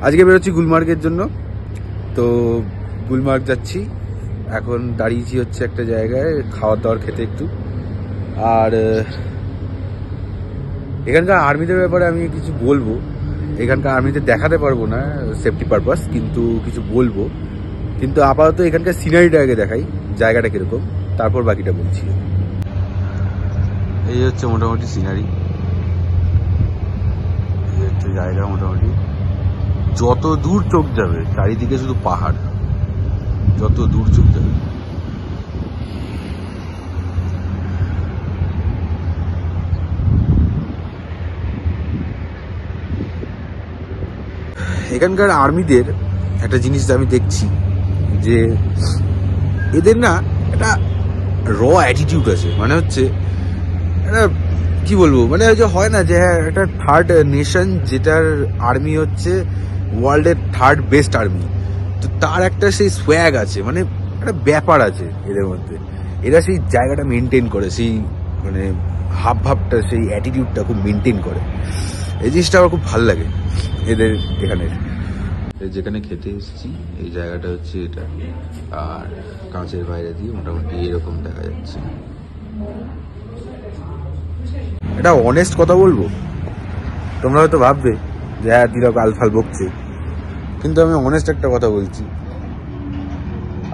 আজকে বেরোচ্ছি গুলমার্গের জন্য। তো গুলমার্গ যাচ্ছি, এখন দাঁড়িয়েছি হচ্ছে একটা জায়গায় খাওয়ার দাওয়ার খেতে একটু। আর এখানকার আর্মিদের ব্যাপারে আমি কিছু বলবো। এখানকার আর্মিদের দেখাতে পারবো না সেফটি পারপাস, কিন্তু কিছু বলবো। কিন্তু আপাতত এখানকার সিনারিটা আগে দেখাই, জায়গাটা কিরকম, তারপর বাকিটা বলছি। এই হচ্ছে মোটামুটি সিনারি, এই হচ্ছে জায়গা। মোটামুটি যত দূর চোখ যাবে চারিদিকে শুধু পাহাড়, যত দূর চোখ যাবে। এখানকার আর্মিদের একটা জিনিস আমি দেখছি যে এদের না একটা র অ্যাটিটিউড আছে। মানে হচ্ছে একটা কি বলবো, মানে হয় না যে একটা থার্ড নেশন যেটার আর্মি হচ্ছে ওয়ার্ল্ডের থার্ড বেস্ট আর্মি, তো তার একটা সেই সোয়াগ আছে, মানে একটা ব্যাপার আছে এদের মধ্যে। এরা সেই জায়গাটা মেনটেন করে, সেই মানে ভাবটা, সেই অ্যাটিটিউডটা খুব মেনটেন করে। এই জিনিসটা আমার খুব ভালো লাগে এদের এখানে। যেখানে খেতে এসেছি এই জায়গাটা হচ্ছে এটা, আর কাঁচের বাইরে দিয়ে মোটামুটি এরকম দেখা যাচ্ছে। এটা অনেস্ট কথা বলবো, তোমরা হয়তো ভাববে যে হ্যাঁ তিলক আলফাল বকছে, কিন্তু আমি অনেস্ট একটা কথা বলছি,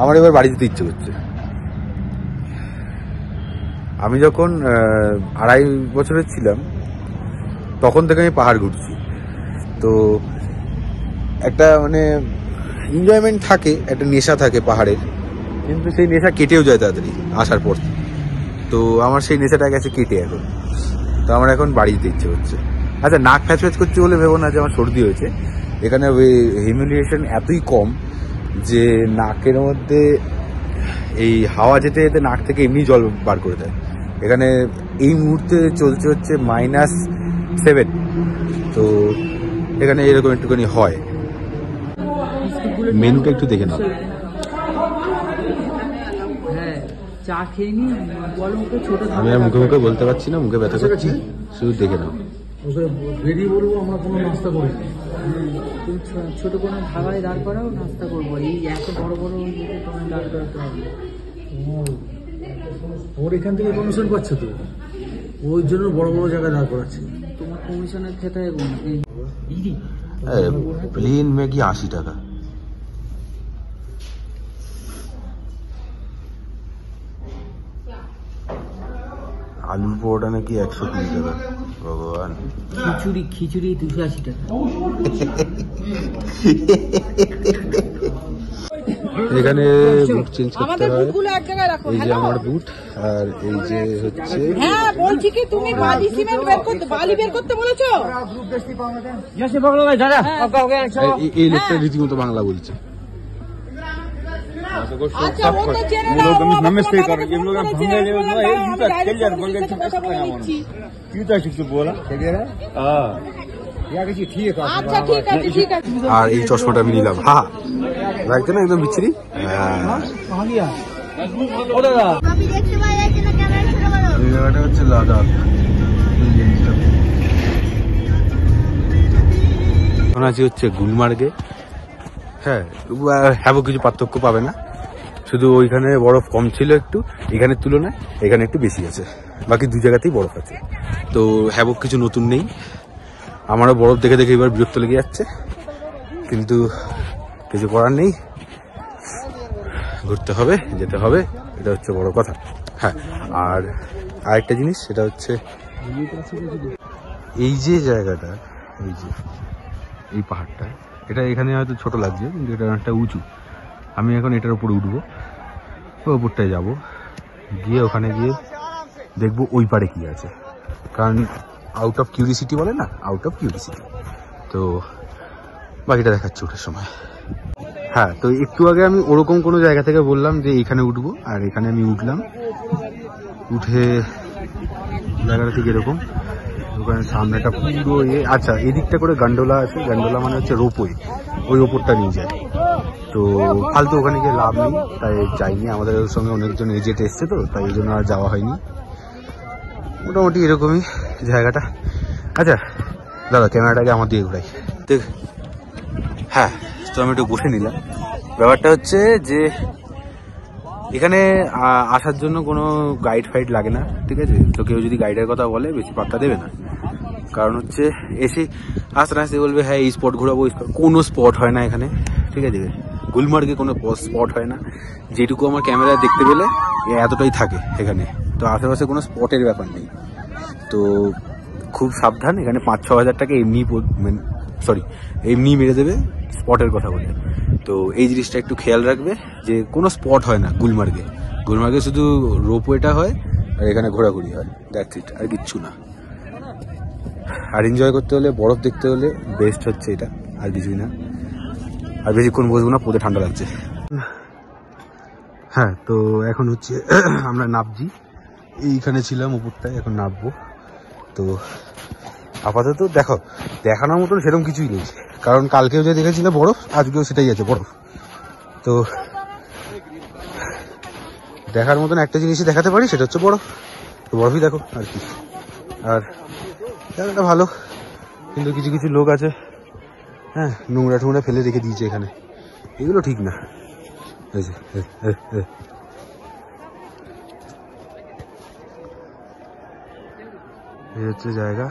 আমার এবার বাড়ি যেতে ইচ্ছে করছে। আমি যখন 2.5 বছরের ছিলাম তখন থেকে আমি পাহাড় ঘুরছি। তো একটা মানে এনজয়মেন্ট থাকে, একটা নেশা থাকে পাহাড়ের, কিন্তু সেই নেশা কেটেও যায় তাড়াতাড়ি আসার পর। তো আমার সেই নেশাটা গেছে কেটে এখন। তো আমার এখন বাড়ি যেতে ইচ্ছে হচ্ছে। আচ্ছা, নাক ফ্যাচ ফ্যাচ করছি বলে ভেবো না যে আমার সর্দি হয়েছে। এখানে হিউমিডিয়েশন এতই কম যে নাকের মধ্যে এই হাওয়া যেতে যেতে নাক থেকে এমনি জল বার করে দেয়। এখানে এই মুহূর্তে চলছে হচ্ছে -7। তো এখানে এরকম একটুখানি হয়। মেনুটা একটু দেখে নাও। আমি আর মুখে মুখে বলতে পারছি না, মুখে ব্যথা করছি, শুধু দেখে নাও। বেরিয়ে বলবো আমরা কোনো নাস্তা করি, ছোট কোনো ধাবায় দাঁড় করাও নাস্তা করবো। এই এত বড় বড় তোমার দাঁড় করাতে হবে। ওর এখান থেকে কমিশন পাচ্ছে তো, ওই জন্য বড় বড় জায়গায় দাঁড় করাচ্ছে। তোমার কমিশনের খেতে হবে। প্লেন ম্যাগি 80 টাকা। আলুর পরোটা নাকি 120 টাকা। ভগবান, খিচুড়ি 280 টাকা। এখানে বুট চেঞ্জ করতে হয়। এই যে আমার বুট, আর এই যে হচ্ছে হ্যাঁ বলছি কি তুমি বালি সিমেন্ট বালি বের করতে বলেছো। এই লোকটা রীতিমতো বাংলা বলছে। अच्छा वो तो चेहरा ये लोग नमस्ते कर रहे हैं, लोग भंगे ले लो ये जूता चल यार बोल के जूता शिफ्ट बोला ठीक है हां या किसी ठीक है अच्छा ठीक है। আর এই চশমাটা আমি নিলাম। হ্যাঁ লাগছে না একদম বিচ্ছিরি। कहां गया ओ दादा अभी देखते भाई ऐसे ना कैमरा शुरू करो। এই জায়গাটা হচ্ছে লাদাখ। এখন আছি হচ্ছে গুলমার্গে। হ্যাঁ হ্যাঁ, কিছু পার্থক্য পাবে না, শুধু ওইখানে বরফ কম ছিল একটু, এখানের তুলনায় এখানে একটু বেশি আছে। বাকি দু জায়গাতেই বরফ আছে। তো হ্যাবক কিছু নতুন নেই। আমারও বরফ দেখে দেখে এবার বিরক্ত লেগে যাচ্ছে, কিন্তু কিছু করার নেই, ঘুরতে হবে, যেতে হবে, এটা হচ্ছে বড় কথা। হ্যাঁ, আর আরেকটা জিনিস সেটা হচ্ছে এই যে জায়গাটা, এই যে এই পাহাড়টা, এটা এখানে হয়তো ছোট লাগছে কিন্তু এটা অনেকটা উঁচু। আমি এখন এটার উপরে উঠবো, ওই উপরটায় যাবো, গিয়ে ওখানে গিয়ে দেখবো ওই পারে কি আছে। কারণ আউট অফ কিউরিসিটি বলে না, আউট অফ কিউরিসিটি। তো বাকিটা দেখাচ্ছি ওঠার সময়। হ্যাঁ, তো একটু আগে আমি ওরকম কোনো জায়গা থেকে বললাম যে এখানে উঠবো, আর এখানে আমি উঠলাম। উঠে জায়গাটা ঠিক এরকম, ওখানে সামনেটা পুরো আচ্ছা এদিকটা করে গান্ডোলা আছে। গান্ডোলা মানে হচ্ছে রোপওয়ে, ওই ওপরটা নিয়ে যায়। তো ফালতু ওখানে গিয়ে লাভ নেই, তাই যাইনি। আমাদের সঙ্গে অনেকজন এজেন্ট এসছে, তো তাই এই জন্য আর যাওয়া হয়নি। মোটামুটি এরকমই জায়গাটা। আচ্ছা দাদা, ক্যামেরাটাকে আমার দিয়ে ঘুরাই দেখ। হ্যাঁ, তো আমি একটু বসে নিলাম। ব্যাপারটা হচ্ছে যে এখানে আসার জন্য কোনো গাইড ফাইড লাগে না, ঠিক আছে? তো কেউ যদি গাইডের কথা বলে বেশি পাত্তা দেবে না, কারণ হচ্ছে এসে আস্তে আস্তে বলবে হ্যাঁ এই স্পট ঘোরাবো, কোনো স্পট হয় না এখানে, ঠিক আছে? গুলমার্গে কোনো স্পট হয় না, যেটুকু আমার ক্যামেরায় দেখতে পেলে এতটাই থাকে এখানে। তো আশেপাশে কোনো স্পটের ব্যাপার নেই, তো খুব সাবধান। এখানে 5-6 হাজার টাকা এমনি মেরে দেবে স্পটের কথা বলে। তো এই জিনিসটা একটু খেয়াল রাখবে যে কোনো স্পট হয় না গুলমার্গে। গুলমার্গে শুধু রোপওয়েটা হয় আর এখানে ঘোরাঘুরি হয়, দ্যাটস ইট, আর কিচ্ছু না। আর এনজয় করতে হলে, বরফ দেখতে হলে বেস্ট হচ্ছে এটা, আর কিছুই না। আর বেশিক্ষণ বসবো না, পথে ঠান্ডা লাগছে। হ্যাঁ, তো এখন হচ্ছে আমরা নামছি। এইখানে ছিলাম উপরটায়, এখন নামবো। তো আপাতত দেখানোর মতন সেরকম কিছুই নেই, কারণ কালকেও যে দেখেছিল বরফ, আজকেও সেটাই আছে বরফ। তো দেখার মতন একটা জিনিসই দেখাতে পারি, সেটা হচ্ছে বরফ। তো বরফই দেখো আর কি। আর জায়গাটা ভালো, কিন্তু কিছু কিছু লোক আছে হ্যাঁ নোংরা টোংরা ফেলে রেখে দিয়েছে এখানে, এগুলো ঠিক না। এই হচ্ছে জায়গা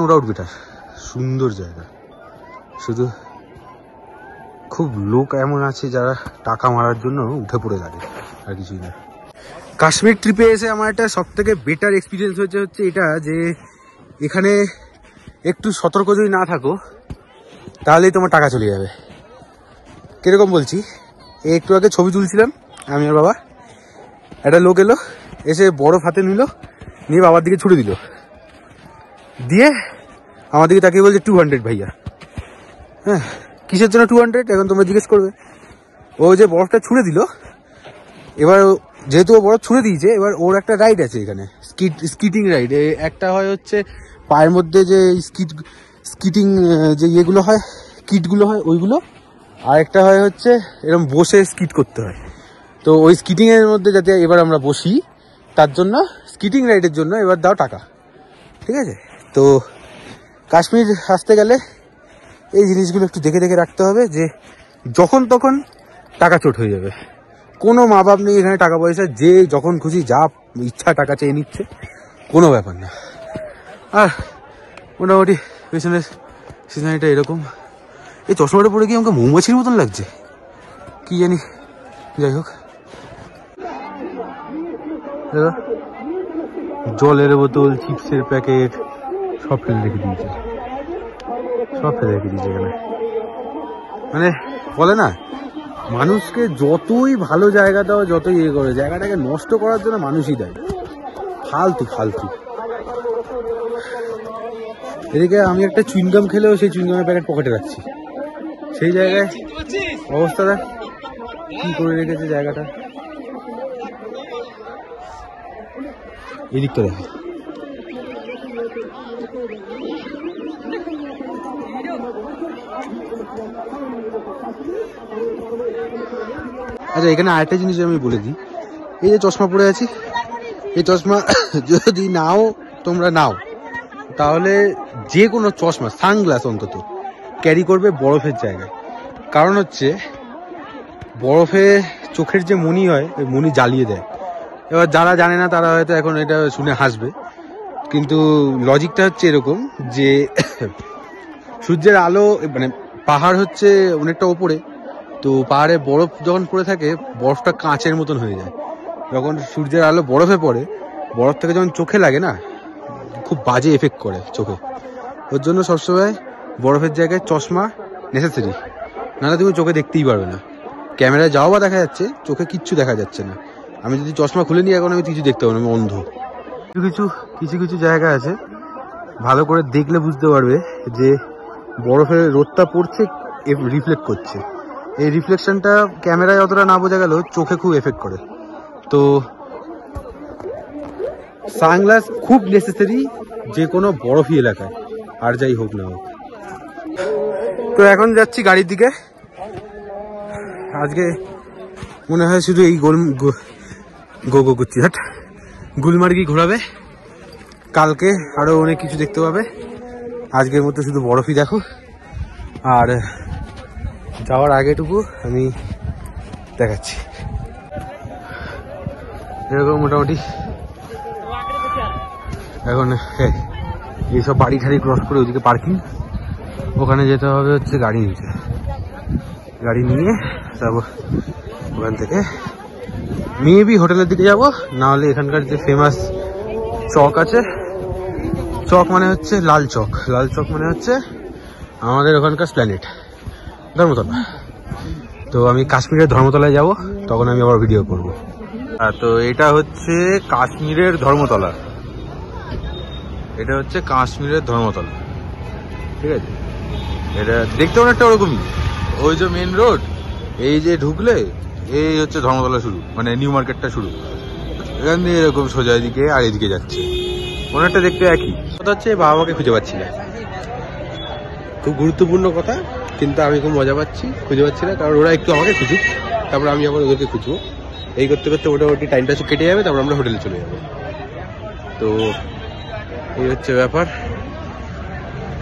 নো ডাউট বেটার, সুন্দর জায়গা। শুধু খুব লোক এমন আছে যারা টাকা মারার জন্য উঠে পড়ে গেছে, আর কিছুই না। কাশ্মীর ট্রিপে এসে আমার একটা সব থেকে বেটার এক্সপিরিয়েন্স হচ্ছে এটা, যে এখানে একটু সতর্ক যদি না থাকো তাহলেই তোমার টাকা চলে যাবে। কিরকম বলছি, একটু আগে ছবি তুলছিলাম আমি আর বাবা, একটা লোক এলো, এসে বরফ হাতে নিল, নিয়ে বাবার দিকে ছুড়ে দিল, দিয়ে আমার দিকে তাকিয়ে বলছে 200 ভাইয়া। হ্যাঁ, কিসের জন্য 200 এখন তোমরা জিজ্ঞেস করবে। ও যে বরফটা ছুড়ে দিল, এবার যেহেতু ও বরফ ছুড়ে দিয়েছে, এবার ওর একটা রাইড আছে এখানে, স্কিটিং রাইড। একটা হয় হচ্ছে পায়ের মধ্যে যে স্কিটিং যে ইয়েগুলো হয়, কিটগুলো হয় ওইগুলো, আর একটা হয় হচ্ছে এরকম বসে স্কিট করতে হয়। তো ওই স্কিটিং এর মধ্যে যাতে এবার আমরা বসি, তার জন্য স্কিটিং রাইডের জন্য এবার দাও টাকা, ঠিক আছে? তো কাশ্মীর আসতে গেলে এই জিনিসগুলো একটু দেখে দেখে রাখতে হবে, যে যখন তখন টাকা চোট হয়ে যাবে। কোনো মা বাপ নেই এখানে টাকা পয়সা, যে যখন খুশি যা ইচ্ছা টাকা চেয়ে নিচ্ছে, কোনো ব্যাপার না। আর মোটামুটি পেছনের সিনারিটা এরকম। এই চশমাটা পরে কি আমাকে মৌমাছির মতন লাগছে কি জানি, যাই হোক। জলের বোতল, চিপসের প্যাকেট সব ফেলে রেখে দিয়েছে, এখানে। মানে বলে না, মানুষকে যতই ভালো জায়গা দাও, যতই ইয়ে করে, জায়গাটাকে নষ্ট করার জন্য মানুষই দেয়, ফালতু। এদিকে আমি একটা চুইংগাম খেলেও সেই চুইংগামের প্যাকেট পকেটে রাখছি, সেই জায়গায় অবস্থাটা কি করে রেখেছে জায়গাটা। এদিকটা দেখো, আচ্ছা এখানে আরেকটা জিনিস আমি বলে দিই, এই যে চশমা পরে আছি, এই চশমা যদি তোমরা নাও, তাহলে যে কোনো চশমা, সানগ্লাস অন্তত ক্যারি করবে বরফের জায়গায়। কারণ হচ্ছে বরফে চোখের যে মণি হয়, ওই মণি জ্বালিয়ে দেয়। এবার যারা জানে না তারা হয়তো এখন এটা শুনে হাসবে, কিন্তু লজিকটা হচ্ছে এরকম যে সূর্যের আলো, মানে পাহাড় হচ্ছে অনেকটা ওপরে, তো পাহাড়ে বরফ যখন পড়ে থাকে, বরফটা কাঁচের মতন হয়ে যায়। যখন সূর্যের আলো বরফে পড়ে, বরফ থেকে যখন চোখে লাগে না, খুব বাজে এফেক্ট করে চোখে। ওর জন্য সবসময় বরফের জায়গায় চশমা নেসেসারি, নাহলে তুমি চোখে দেখতেই পারবে না। ক্যামেরায় যাও বা দেখা যাচ্ছে, চোখে কিচ্ছু দেখা যাচ্ছে না। আমি যদি চশমা খুলে নিই এখন, আমি কিছু দেখতে পাবো না, আমি অন্ধ। কিছু কিছু জায়গা আছে ভালো করে দেখলে বুঝতে পারবে যে বরফের রোদটা পড়ছে, রিফ্লেক্ট করছে। এই রিফ্লেকশনটা ক্যামেরায় অতটা না বোঝা গেলেও চোখে খুব এফেক্ট করে। তো সানগ্লাস খুব নেসেসারি যে কোনো বরফি এলাকায়, আর যাই হোক না হোক। তো এখন যাচ্ছি গাড়ির দিকে। আজকে মনে হয় শুধু এই গুলমার্গি ঘোরাবে, কালকে আরো অনেক কিছু দেখতে পাবে। আজকের মতো শুধু বরফই দেখো, আর যাওয়ার আগেটুকু আমি দেখাচ্ছি। এরকম মোটামুটি এখন এইসব বাড়ি ঠাড়ি ক্রস করে ওইদিকে পার্কিং, ওখানে যেতে হবে হচ্ছে গাড়ি নিতে। গাড়ি নিয়ে তারপর ওখান থেকে মেবি হোটেলের দিকে যাব, না হলে এখানকার যে ফেমাস চক আছে, চক মানে হচ্ছে লাল চক, লাল চক মানে হচ্ছে আমাদের ওখানকার প্ল্যানেট ধর্মতলা। তো আমি কাশ্মীরের ধর্মতলায় যাব, তখন আমি আবার ভিডিও করব। তো এটা হচ্ছে কাশ্মীরের ধর্মতলা, এটা হচ্ছে কাশ্মীরের ধর্মতলা, ঠিক আছে। এটা দেখতে অনেকটা ওরকমই, ওই যে মেন রোড, এই যে ঢুকলে এই হচ্ছে ধর্মতলা শুরু, মানে নিউ মার্কেটটা শুরু। এখান দিয়ে এরকম সোজা এদিকে আর এদিকে যাচ্ছে, অনেকটা দেখতে একই। কথা হচ্ছে বাবা মাকে খুঁজে পাচ্ছি না, খুব গুরুত্বপূর্ণ কথা, কিন্তু আমি খুব মজা পাচ্ছি, খুঁজে পাচ্ছি না। কারণ ওরা একটু আমাকে খুঁজুক, তারপর আমি আবার ওদেরকে খুঁজবো। এই করতে করতে মোটামুটি টাইমটা কেটে যাবে, তারপর আমরা হোটেলে চলে যাবো। তো এই হচ্ছে ব্যাপার।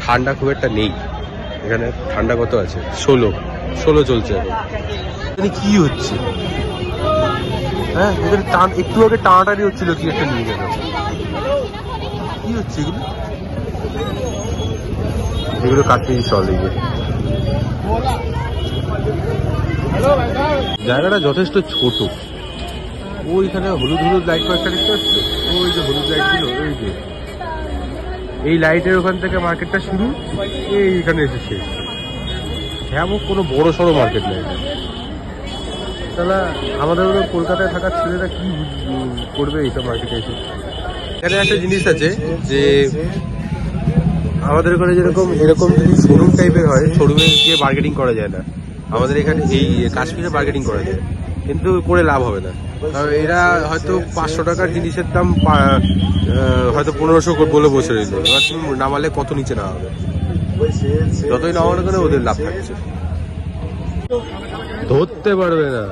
ঠান্ডা খুব একটা নেই এখানে, ঠান্ডা কত আছে? 16 চলছে এখন। এখানে কি হচ্ছে? হ্যাঁ, এখানে একটু আগে টানাটানি হচ্ছিল, কি একটা নিয়ে গেল। কি হচ্ছে এগুলো? এগুলো কাটতে চল। এই জায়গাটা যথেষ্ট ছোট। ওইখানে হলুদ হলুদ লাইট কয়েকটা দেখতে পাচ্ছি, ওই যে হলুদ লাইট ছিল, ওই যে এই লাইটের ওখান থেকে মার্কেটটা শুরু, এইখানে এসে শেষ। এমন কোনো বড় সড়ো মার্কেট নেই এটা। তাহলে আমাদের কলকাতায় থাকার ছেলেরা কি করবে এইসব মার্কেটে এসে? এখানে একটা জিনিস আছে যে আমাদের ওখানে যেরকম এরকম যদি শোরুম টাইপের হয়, শোরুমে গিয়ে মার্কেটিং করা যায় না। আমাদের এখানে এই কাশ্মীরে মার্কেটিং করা যায়, কিন্তু করে লাভ হবে না। কারণ এরা হয়তো 500 টাকার জিনিসের দাম হয়তো 1500 বলে বসে রইল, এবার তুমি নামালে কত নিচে না হবে। যতই নামানো কেন ওদের লাভ থাকছে, ধরতে পারবে না।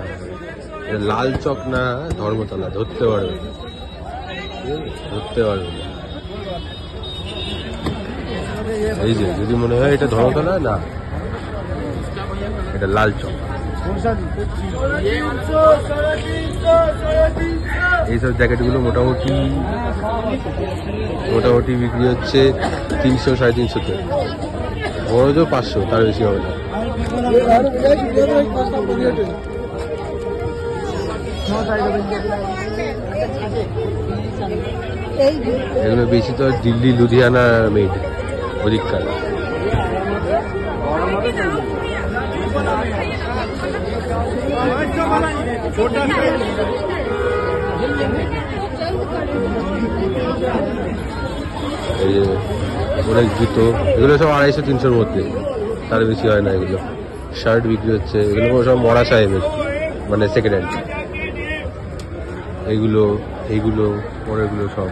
লাল চক না ধর্মতলা, ধরতে পারবে না, ধরতে পারবে না। এই যে যদি মনে হয় এটা ধর্মতলা, না, এটা লাল চক। এইসব জ্যাকেটগুলো মোটামুটি বিক্রি হচ্ছে 300 350-তে, বড় তো 500, তার বেশি হবে না। এগুলো বেশি তো দিল্লি লুধিয়ানা মেড, ওদিককার। এই যে অনেক জুতো, এগুলো সব 250-300-র মধ্যে, তার বেশি হয় না। এগুলো শার্ট বিক্রি হচ্ছে, এগুলো সব মরা সাহেবের, মানে সেকেন্ড হ্যান্ড। এইগুলো পরেরগুলো সব